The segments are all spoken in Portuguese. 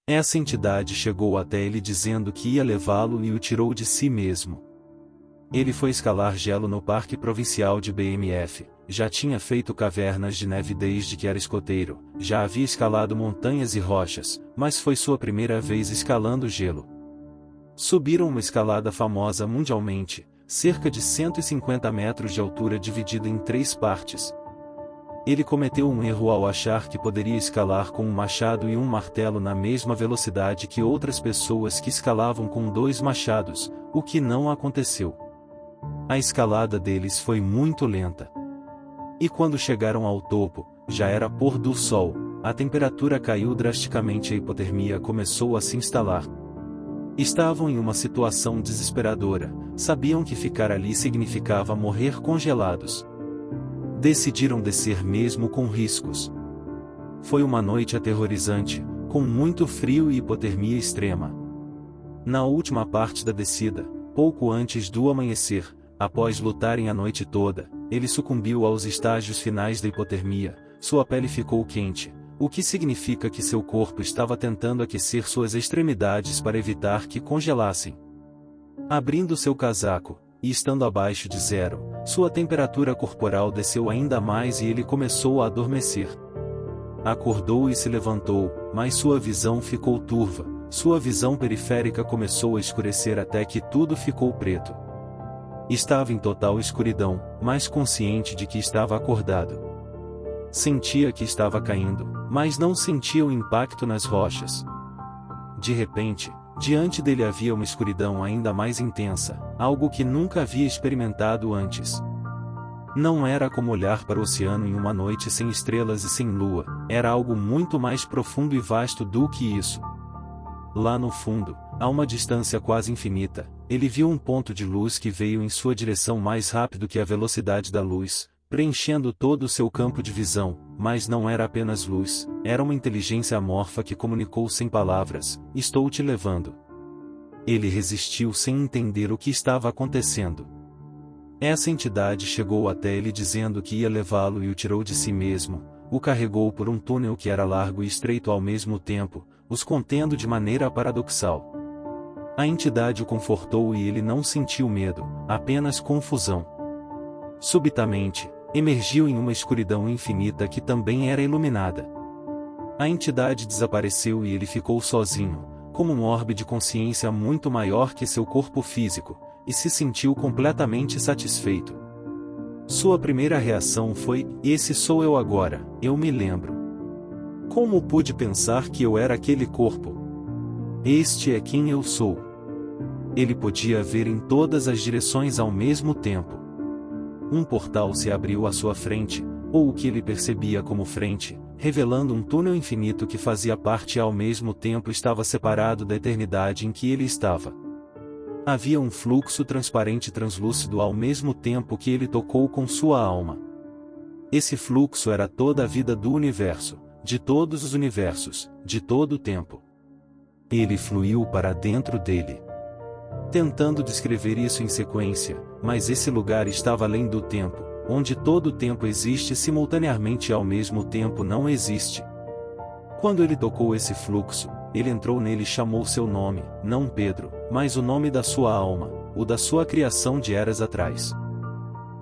Essa entidade chegou até ele dizendo que ia levá-lo e o tirou de si mesmo. Ele foi escalar gelo no Parque Provincial de BMF, já tinha feito cavernas de neve desde que era escoteiro, já havia escalado montanhas e rochas, mas foi sua primeira vez escalando gelo. Subiram uma escalada famosa mundialmente, cerca de 150 metros de altura dividida em 3 partes. Ele cometeu um erro ao achar que poderia escalar com um machado e um martelo na mesma velocidade que outras pessoas que escalavam com 2 machados, o que não aconteceu. A escalada deles foi muito lenta. E quando chegaram ao topo, já era pôr do sol, a temperatura caiu drasticamente e a hipotermia começou a se instalar. Estavam em uma situação desesperadora, sabiam que ficar ali significava morrer congelados. Decidiram descer mesmo com riscos. Foi uma noite aterrorizante, com muito frio e hipotermia extrema. Na última parte da descida, pouco antes do amanhecer, após lutarem a noite toda, ele sucumbiu aos estágios finais da hipotermia, sua pele ficou quente, o que significa que seu corpo estava tentando aquecer suas extremidades para evitar que congelassem. Abrindo seu casaco, e estando abaixo de 0, sua temperatura corporal desceu ainda mais e ele começou a adormecer. Acordou e se levantou, mas sua visão ficou turva, sua visão periférica começou a escurecer até que tudo ficou preto. Estava em total escuridão, mas consciente de que estava acordado. Sentia que estava caindo, mas não sentia o impacto nas rochas. De repente, diante dele havia uma escuridão ainda mais intensa, algo que nunca havia experimentado antes. Não era como olhar para o oceano em uma noite sem estrelas e sem lua, era algo muito mais profundo e vasto do que isso. Lá no fundo, a uma distância quase infinita, ele viu um ponto de luz que veio em sua direção mais rápido que a velocidade da luz, preenchendo todo o seu campo de visão, mas não era apenas luz, era uma inteligência amorfa que comunicou sem palavras: "Estou te levando." Ele resistiu sem entender o que estava acontecendo. Essa entidade chegou até ele dizendo que ia levá-lo e o tirou de si mesmo, o carregou por um túnel que era largo e estreito ao mesmo tempo, os contendo de maneira paradoxal. A entidade o confortou e ele não sentiu medo, apenas confusão. Subitamente, emergiu em uma escuridão infinita que também era iluminada. A entidade desapareceu e ele ficou sozinho, como um orbe de consciência muito maior que seu corpo físico, e se sentiu completamente satisfeito. Sua primeira reação foi: "Esse sou eu agora, eu me lembro. Como pude pensar que eu era aquele corpo? Este é quem eu sou." Ele podia ver em todas as direções ao mesmo tempo. Um portal se abriu à sua frente, ou o que ele percebia como frente, revelando um túnel infinito que fazia parte e ao mesmo tempo estava separado da eternidade em que ele estava. Havia um fluxo transparente e translúcido ao mesmo tempo que ele tocou com sua alma. Esse fluxo era toda a vida do universo, de todos os universos, de todo o tempo. Ele fluiu para dentro dele. Tentando descrever isso em sequência, mas esse lugar estava além do tempo, onde todo o tempo existe simultaneamente e ao mesmo tempo não existe. Quando ele tocou esse fluxo, ele entrou nele e chamou seu nome, não Pedro, mas o nome da sua alma, o da sua criação de eras atrás.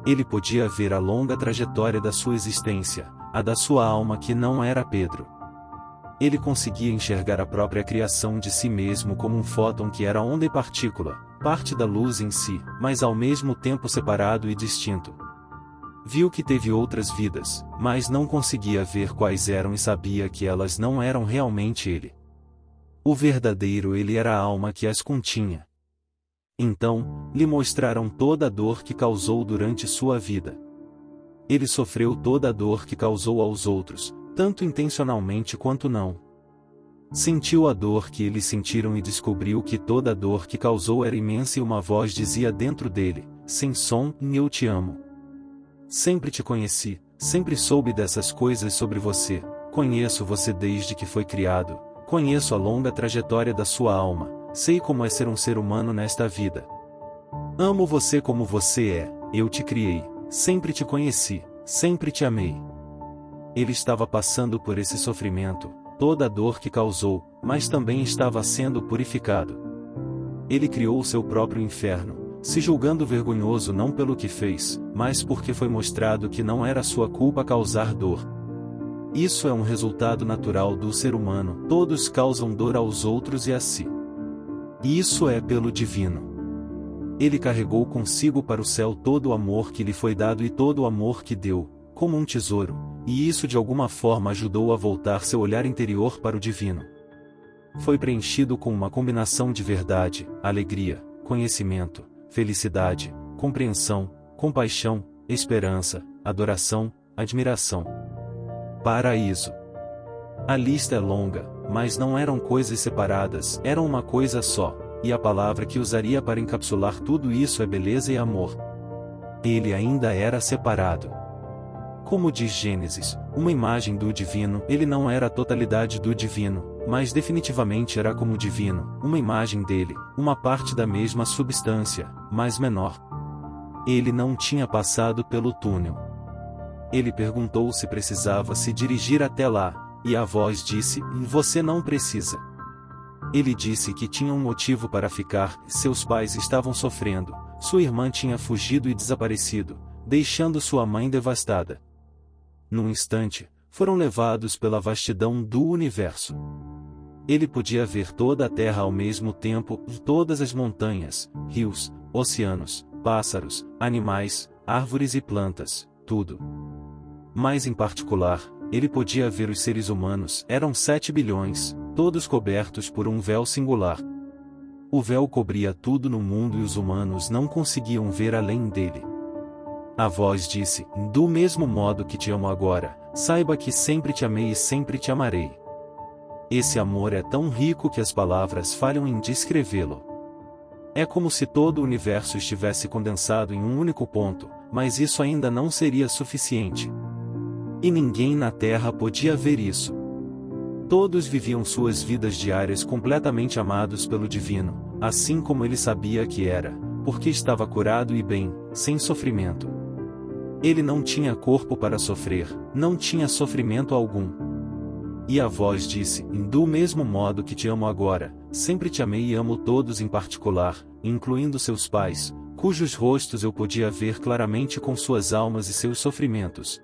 Ele podia ver a longa trajetória da sua existência, a da sua alma que não era Pedro. Ele conseguia enxergar a própria criação de si mesmo como um fóton que era onda e partícula, parte da luz em si, mas ao mesmo tempo separado e distinto. Viu que teve outras vidas, mas não conseguia ver quais eram e sabia que elas não eram realmente ele. O verdadeiro ele era a alma que as continha. Então, lhe mostraram toda a dor que causou durante sua vida. Ele sofreu toda a dor que causou aos outros, tanto intencionalmente quanto não. Sentiu a dor que eles sentiram e descobriu que toda a dor que causou era imensa e uma voz dizia dentro dele, sem som: "Eu te amo. Sempre te conheci, sempre soube dessas coisas sobre você, conheço você desde que foi criado, conheço a longa trajetória da sua alma, sei como é ser um ser humano nesta vida. Amo você como você é, eu te criei, sempre te conheci, sempre te amei." Ele estava passando por esse sofrimento, toda a dor que causou, mas também estava sendo purificado. Ele criou o seu próprio inferno, se julgando vergonhoso não pelo que fez, mas porque foi mostrado que não era sua culpa causar dor. Isso é um resultado natural do ser humano, todos causam dor aos outros e a si. E isso é pelo divino. Ele carregou consigo para o céu todo o amor que lhe foi dado e todo o amor que deu, como um tesouro, e isso de alguma forma ajudou a voltar seu olhar interior para o divino. Foi preenchido com uma combinação de verdade, alegria, conhecimento, felicidade, compreensão, compaixão, esperança, adoração, admiração. Paraíso. A lista é longa, mas não eram coisas separadas, eram uma coisa só, e a palavra que usaria para encapsular tudo isso é beleza e amor. Ele ainda era separado. Como diz Gênesis, uma imagem do divino, ele não era a totalidade do divino, mas definitivamente era como o divino, uma imagem dele, uma parte da mesma substância, mas menor. Ele não tinha passado pelo túnel. Ele perguntou se precisava se dirigir até lá, e a voz disse: "Você não precisa." Ele disse que tinha um motivo para ficar, seus pais estavam sofrendo, sua irmã tinha fugido e desaparecido, deixando sua mãe devastada. Num instante, foram levados pela vastidão do universo. Ele podia ver toda a terra ao mesmo tempo, todas as montanhas, rios, oceanos, pássaros, animais, árvores e plantas, tudo. Mas em particular, ele podia ver os seres humanos, eram 7 bilhões, todos cobertos por um véu singular. O véu cobria tudo no mundo e os humanos não conseguiam ver além dele. A voz disse: "Do mesmo modo que te amo agora, saiba que sempre te amei e sempre te amarei." Esse amor é tão rico que as palavras falham em descrevê-lo. É como se todo o universo estivesse condensado em um único ponto, mas isso ainda não seria suficiente. E ninguém na Terra podia ver isso. Todos viviam suas vidas diárias completamente amados pelo divino, assim como ele sabia que era, porque estava curado e bem, sem sofrimento. Ele não tinha corpo para sofrer, não tinha sofrimento algum. E a voz disse: "Do mesmo modo que te amo agora, sempre te amei e amo todos em particular, incluindo seus pais, cujos rostos eu podia ver claramente com suas almas e seus sofrimentos."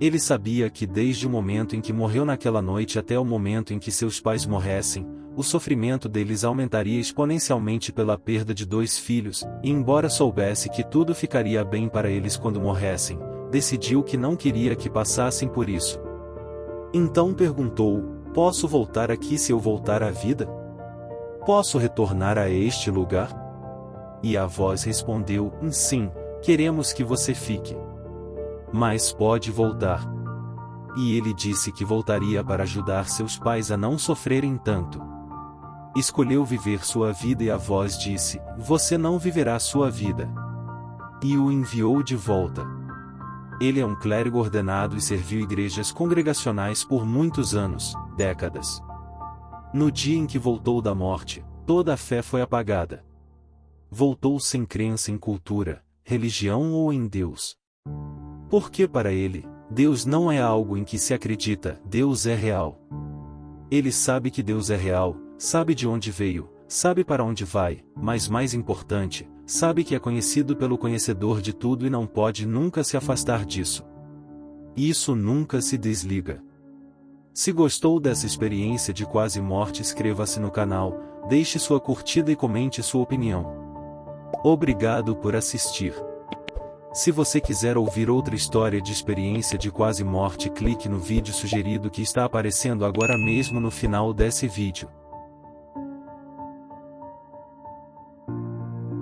Ele sabia que desde o momento em que morreu naquela noite até o momento em que seus pais morressem, o sofrimento deles aumentaria exponencialmente pela perda de 2 filhos, e embora soubesse que tudo ficaria bem para eles quando morressem, decidiu que não queria que passassem por isso. Então perguntou: "Posso voltar aqui se eu voltar à vida? Posso retornar a este lugar?" E a voz respondeu: "Sim, queremos que você fique. Mas pode voltar." E ele disse que voltaria para ajudar seus pais a não sofrerem tanto. Escolheu viver sua vida e a voz disse: "Você não viverá sua vida." E o enviou de volta. Ele é um clérigo ordenado e serviu igrejas congregacionais por muitos anos, décadas. No dia em que voltou da morte, toda a fé foi apagada. Voltou sem crença em cultura, religião ou em Deus. Porque para ele, Deus não é algo em que se acredita, Deus é real. Ele sabe que Deus é real, sabe de onde veio, sabe para onde vai, mas mais importante, sabe que é conhecido pelo conhecedor de tudo e não pode nunca se afastar disso. Isso nunca se desliga. Se gostou dessa experiência de quase morte, inscreva-se no canal, deixe sua curtida e comente sua opinião. Obrigado por assistir. Se você quiser ouvir outra história de experiência de quase morte, clique no vídeo sugerido que está aparecendo agora mesmo no final desse vídeo.